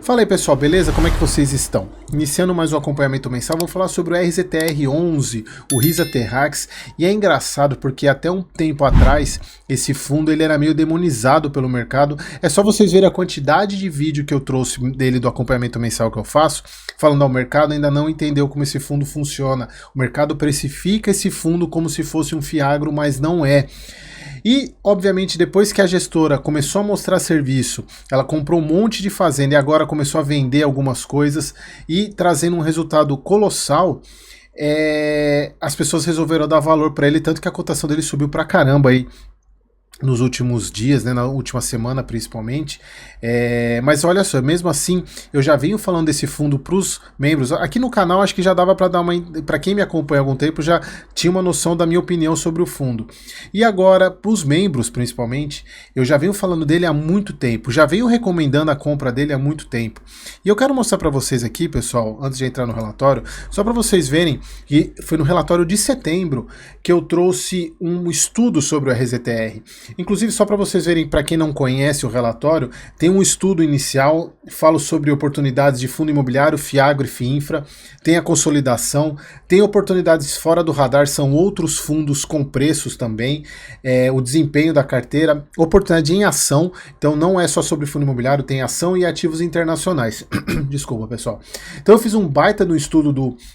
Fala aí pessoal, beleza? Como é que vocês estão? Iniciando mais um acompanhamento mensal, vamos falar sobre o RZTR11, o Risa Terrax, e é engraçado porque até um tempo atrás esse fundo ele era meio demonizado pelo mercado. É só vocês verem a quantidade de vídeo que eu trouxe dele do acompanhamento mensal que eu faço, falando ao mercado ainda não entendeu como esse fundo funciona. O mercado precifica esse fundo como se fosse um fiagro, mas não é. E, obviamente, depois que a gestora começou a mostrar serviço, ela comprou um monte de fazenda e agora começou a vender algumas coisas e trazendo um resultado colossal, as pessoas resolveram dar valor para ele, tanto que a cotação dele subiu pra caramba aí nos últimos dias, né, na última semana principalmente, mas olha só, mesmo assim eu já venho falando desse fundo para os membros, aqui no canal acho que já dava para dar para quem me acompanha há algum tempo já tinha uma noção da minha opinião sobre o fundo, e agora para os membros principalmente, eu já venho falando dele há muito tempo, já venho recomendando a compra dele há muito tempo, e eu quero mostrar para vocês aqui pessoal, antes de entrar no relatório, só para vocês verem que foi no relatório de setembro que eu trouxe um estudo sobre o RZTR. Inclusive, só para vocês verem, para quem não conhece o relatório, tem um estudo inicial, falo sobre oportunidades de fundo imobiliário, Fiagro e Fiinfra, tem a consolidação, tem oportunidades fora do radar, são outros fundos com preços também, o desempenho da carteira, oportunidade em ação, então não é só sobre fundo imobiliário, tem ação e ativos internacionais. Desculpa, pessoal. Então eu fiz um baita no estudo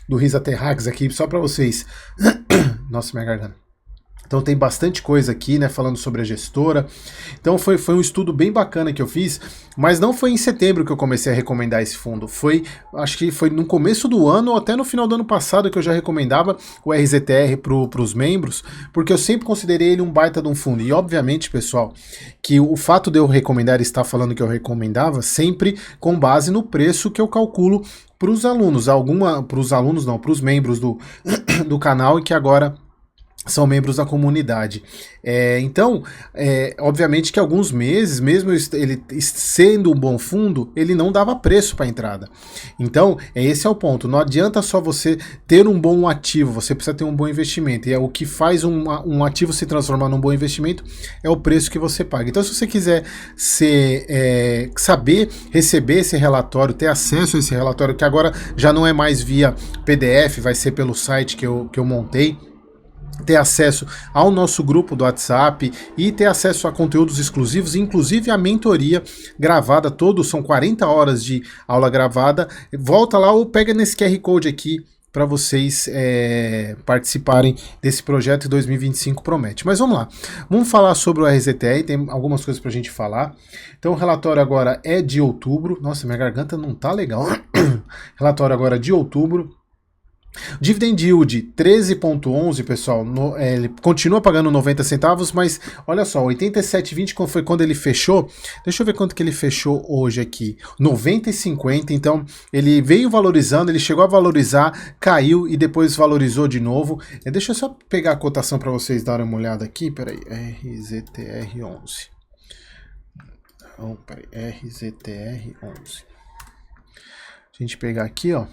do Risa Terrax aqui, só para vocês... Nossa, minha garganta. Então tem bastante coisa aqui, né, falando sobre a gestora. Então foi um estudo bem bacana que eu fiz, mas não foi em setembro que eu comecei a recomendar esse fundo. Acho que foi no começo do ano ou até no final do ano passado que eu já recomendava o RZTR para os membros, porque eu sempre considerei ele um baita de um fundo. E obviamente, pessoal, que o fato de eu recomendar e estar falando que eu recomendava sempre com base no preço que eu calculo para os alunos, para os membros do canal e que agora são membros da comunidade. Então, obviamente que alguns meses, mesmo ele sendo um bom fundo, ele não dava preço para entrada. Então, esse é o ponto. Não adianta só você ter um bom ativo, você precisa ter um bom investimento. E o que faz um ativo se transformar num bom investimento é o preço que você paga. Então, se você quiser saber receber esse relatório, ter acesso a esse relatório, que agora já não é mais via PDF, vai ser pelo site que eu montei, ter acesso ao nosso grupo do WhatsApp e ter acesso a conteúdos exclusivos, inclusive a mentoria gravada, são 40 horas de aula gravada, volta lá ou pega nesse QR Code aqui para vocês participarem desse projeto. 2025 promete. Mas vamos lá, vamos falar sobre o RZTR, tem algumas coisas para a gente falar. Então o relatório agora é de outubro, nossa, minha garganta não tá legal. Relatório agora de outubro. Dividend Yield 13,11, pessoal, ele continua pagando 90 centavos, mas olha só, 87,20 foi quando ele fechou. Deixa eu ver quanto que ele fechou hoje aqui, 90,50, então ele veio valorizando, ele chegou a valorizar, caiu e depois valorizou de novo. Deixa eu só pegar a cotação para vocês darem uma olhada aqui, peraí, RZTR11. Não, peraí, RZTR11. A gente pegar aqui, ó.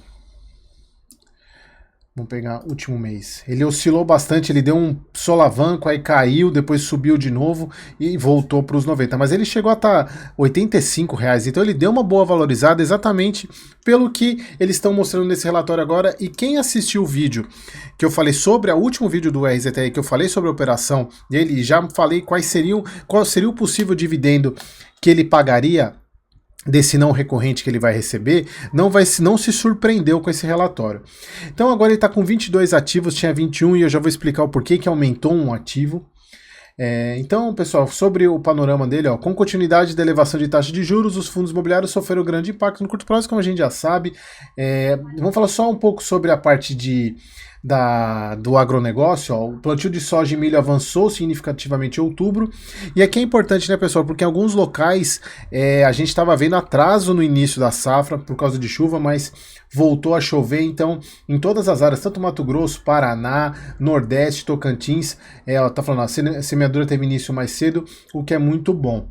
Vamos pegar o último mês. Ele oscilou bastante, ele deu um solavanco, aí caiu, depois subiu de novo e voltou para os 90. Mas ele chegou a estar R$85, então ele deu uma boa valorizada exatamente pelo que eles estão mostrando nesse relatório agora. E quem assistiu o vídeo que eu falei sobre, o último vídeo do RZTR, que eu falei sobre a operação dele, e já falei qual seria o possível dividendo que ele pagaria desse não recorrente que ele vai receber, não se surpreendeu com esse relatório. Então agora ele está com 22 ativos, tinha 21 e eu já vou explicar o porquê que aumentou um ativo. Então, pessoal, sobre o panorama dele, ó, com continuidade da elevação de taxa de juros, os fundos imobiliários sofreram grande impacto no curto prazo, como a gente já sabe. Vamos falar só um pouco sobre a parte do agronegócio. Ó. O plantio de soja e milho avançou significativamente em outubro, e aqui é importante, né, pessoal, porque em alguns locais a gente estava vendo atraso no início da safra por causa de chuva, mas voltou a chover, então em todas as áreas, tanto Mato Grosso, Paraná, Nordeste, Tocantins, tá falando, a semeadura teve início mais cedo, o que é muito bom.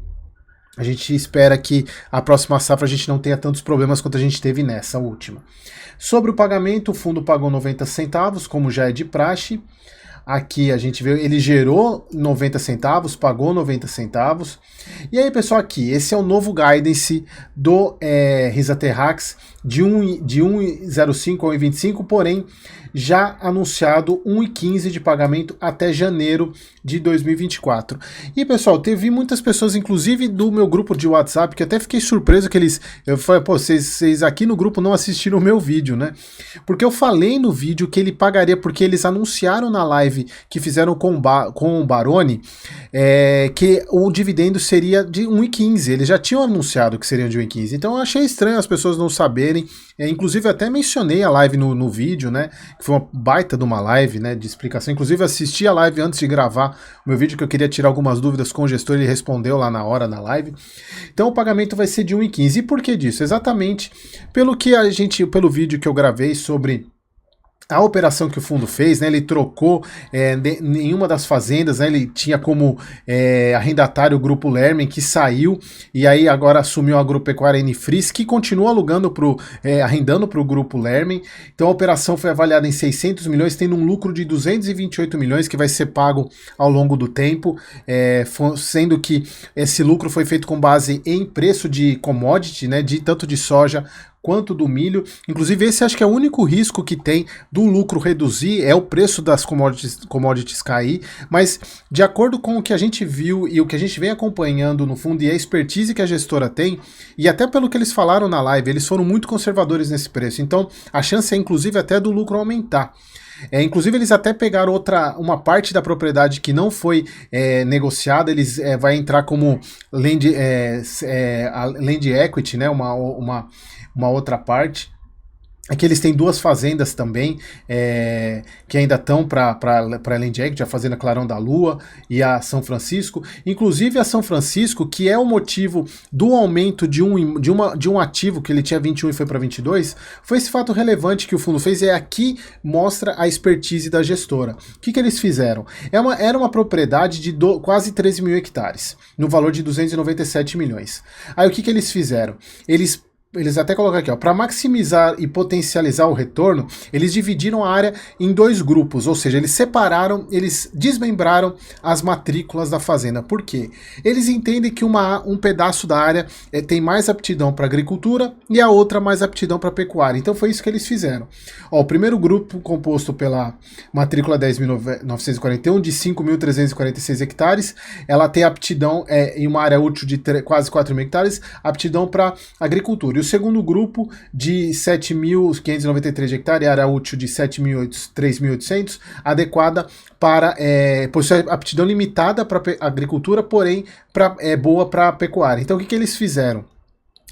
A gente espera que a próxima safra a gente não tenha tantos problemas quanto a gente teve nessa última. Sobre o pagamento, o fundo pagou 90 centavos, como já é de praxe. aqui a gente vê, ele gerou 90 centavos, pagou 90 centavos. E aí, pessoal, aqui, esse é o novo guidance do Risa Terrax de 1,05 a 1,25, porém já anunciado 1,15 de pagamento até janeiro de 2024. E, pessoal, teve muitas pessoas, inclusive do meu grupo de WhatsApp, que até fiquei surpreso que eu falei, pô, vocês aqui no grupo não assistiram o meu vídeo, né? Porque eu falei no vídeo que ele pagaria, porque eles anunciaram na live que fizeram com o Baroni, que o dividendo seria de 1,15. Eles já tinham anunciado que seriam de 1,15. Então eu achei estranho as pessoas não saberem. Inclusive até mencionei a live no vídeo, né? Que foi uma baita de uma live, né? De explicação. Inclusive assisti a live antes de gravar o meu vídeo, que eu queria tirar algumas dúvidas com o gestor, ele respondeu lá na hora, na live. Então o pagamento vai ser de 1,15. E por que disso? Exatamente pelo vídeo que eu gravei sobre a operação que o fundo fez, né, ele trocou em uma das fazendas, né, ele tinha como arrendatário o Grupo Lermen, que saiu, e aí agora assumiu a Agropecuária Nifris, que continua alugando arrendando para o Grupo Lermen. Então a operação foi avaliada em 600 milhões, tendo um lucro de 228 milhões, que vai ser pago ao longo do tempo, sendo que esse lucro foi feito com base em preço de commodity, né, tanto de soja quanto do milho. Inclusive esse acho que é o único risco que tem do lucro reduzir, é o preço das commodities cair, mas de acordo com o que a gente viu e o que a gente vem acompanhando no fundo e a expertise que a gestora tem, e até pelo que eles falaram na live, eles foram muito conservadores nesse preço, então a chance é inclusive até do lucro aumentar. Inclusive eles até pegaram uma parte da propriedade que não foi negociada, eles vai entrar como land equity, né, uma outra parte. Aqui eles têm duas fazendas também, que ainda estão para Land Equity, a Fazenda Clarão da Lua e a São Francisco. Inclusive a São Francisco, que é o motivo do aumento de um ativo que ele tinha 21 e foi para 22, foi esse fato relevante que o fundo fez, e aqui mostra a expertise da gestora. O que eles fizeram? Era uma propriedade de quase 13 mil hectares, no valor de 297 milhões. Aí o que eles fizeram? Eles até colocam aqui, para maximizar e potencializar o retorno, eles dividiram a área em dois grupos, ou seja, eles desmembraram as matrículas da fazenda. Por quê? Eles entendem que um pedaço da área tem mais aptidão para agricultura e a outra mais aptidão para pecuária. Então foi isso que eles fizeram. O primeiro grupo, composto pela matrícula 10.941, de 5.346 hectares, ela tem aptidão em uma área útil de quase 4 mil hectares, aptidão para agricultura. E o segundo grupo, de 7.593 hectares, área útil de 3.800, adequada para possui aptidão limitada para agricultura, porém boa para pecuária. Então o que eles fizeram?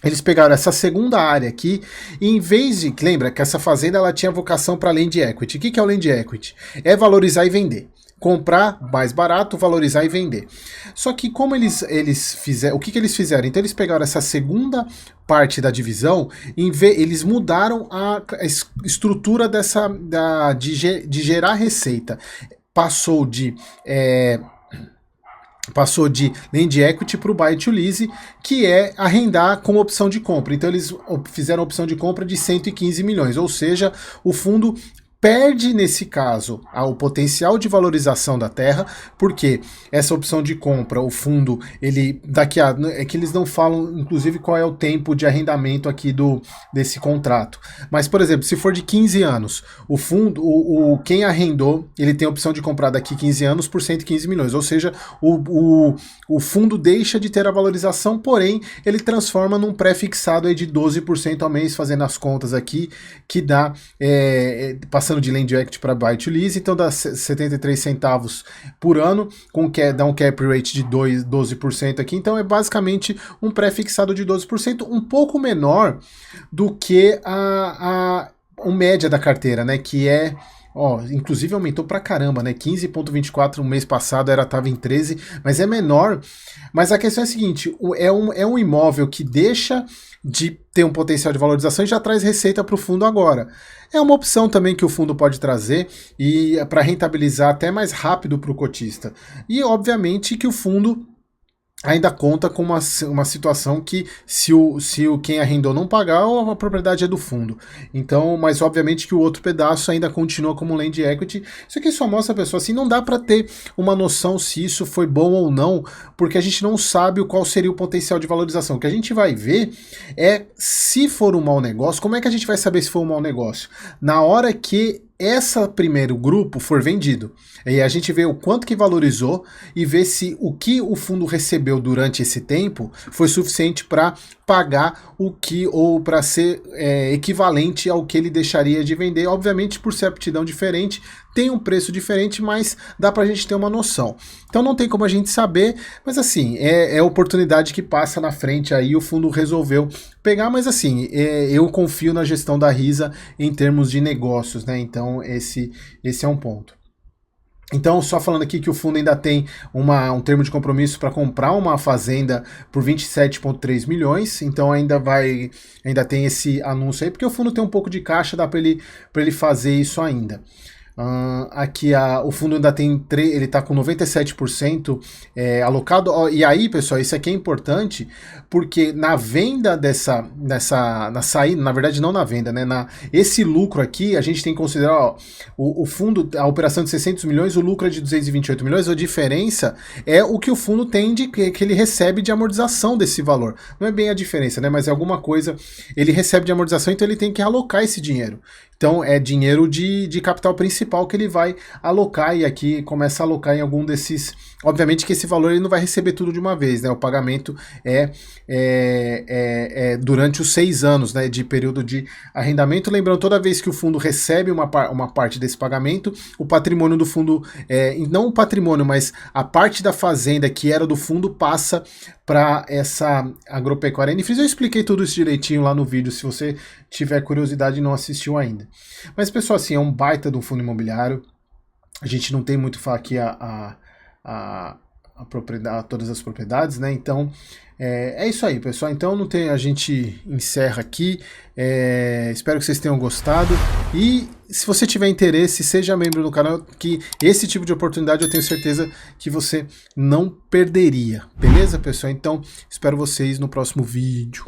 Eles pegaram essa segunda área aqui, e em vez de... Lembra que essa fazenda ela tinha vocação para Land Equity. O que é o Land Equity? É valorizar e vender. Comprar mais barato, valorizar e vender. Só que como eles fizeram... O que eles fizeram? Então eles pegaram essa segunda parte da divisão, eles mudaram a estrutura de gerar receita. Passou de Land Equity para o Buy to Lease, que é arrendar com opção de compra. Então eles fizeram a opção de compra de 115 milhões, ou seja, o fundo perde, nesse caso, o potencial de valorização da terra, porque essa opção de compra, o fundo, é que eles não falam, inclusive, qual é o tempo de arrendamento aqui desse contrato. Mas, por exemplo, se for de 15 anos, o fundo, quem arrendou, ele tem a opção de comprar daqui 15 anos por 115 milhões, ou seja, o fundo deixa de ter a valorização, porém, ele transforma num pré-fixado aí de 12% ao mês, fazendo as contas aqui, que dá, passando de Land Equity para Buy to Lease, então dá 73 centavos por ano, dá um cap rate de 12% aqui, então é basicamente um pré-fixado de 12%, um pouco menor do que a média da carteira, né, que inclusive aumentou pra caramba, né? 15,24 no mês passado, estava em 13, mas é menor. Mas a questão é a seguinte, é um imóvel que deixa de ter um potencial de valorização e já traz receita para o fundo agora. É uma opção também que o fundo pode trazer e para rentabilizar até mais rápido para o cotista. E obviamente que o fundo ainda conta com uma situação que se o quem arrendou não pagar, a propriedade é do fundo. Então, mas obviamente que o outro pedaço ainda continua como land equity. Isso aqui só mostra a pessoa assim, não dá para ter uma noção se isso foi bom ou não, porque a gente não sabe qual seria o potencial de valorização. O que a gente vai ver é se for um mau negócio, como é que a gente vai saber se for um mau negócio? Na hora que essa primeiro grupo for vendido. E a gente vê o quanto que valorizou e vê se o que o fundo recebeu durante esse tempo foi suficiente para pagar o que, ou para ser equivalente ao que ele deixaria de vender. Obviamente, por ser aptidão diferente, tem um preço diferente, mas dá para a gente ter uma noção. Então não tem como a gente saber, mas assim, é oportunidade que passa na frente aí, o fundo resolveu pegar, mas assim, eu confio na gestão da Risa em termos de negócios, né? Então esse é um ponto. Então, só falando aqui que o fundo ainda tem um termo de compromisso para comprar uma fazenda por 27,3 milhões, então ainda tem esse anúncio aí, porque o fundo tem um pouco de caixa, dá para ele fazer isso ainda. Aqui o fundo ainda tem, ele está com 97% alocado, e aí pessoal, isso aqui é importante, porque na venda na saída, na verdade não na venda, né, esse lucro aqui, a gente tem que considerar, o fundo, a operação de 600 milhões, o lucro é de 228 milhões, a diferença é o que o fundo tem que ele recebe de amortização desse valor, não é bem a diferença, né, mas é alguma coisa, ele recebe de amortização, então ele tem que alocar esse dinheiro. Então é dinheiro de capital principal que ele vai alocar, e aqui começa a alocar em algum desses. Obviamente que esse valor ele não vai receber tudo de uma vez, né? O pagamento durante os 6 anos, né, de período de arrendamento. Lembrando, toda vez que o fundo recebe uma parte desse pagamento, o patrimônio do fundo, não o patrimônio, mas a parte da fazenda que era do fundo passa para essa agropecuária Anifris. Eu expliquei tudo isso direitinho lá no vídeo, se você tiver curiosidade e não assistiu ainda. Mas, pessoal, assim, é um baita de um fundo imobiliário. A gente não tem muito falar aqui todas as propriedades, né? Então, é isso aí, pessoal. Então, não tem, a gente encerra aqui. Espero que vocês tenham gostado. E se você tiver interesse, seja membro do canal, que esse tipo de oportunidade eu tenho certeza que você não perderia. Beleza, pessoal? Então, espero vocês no próximo vídeo.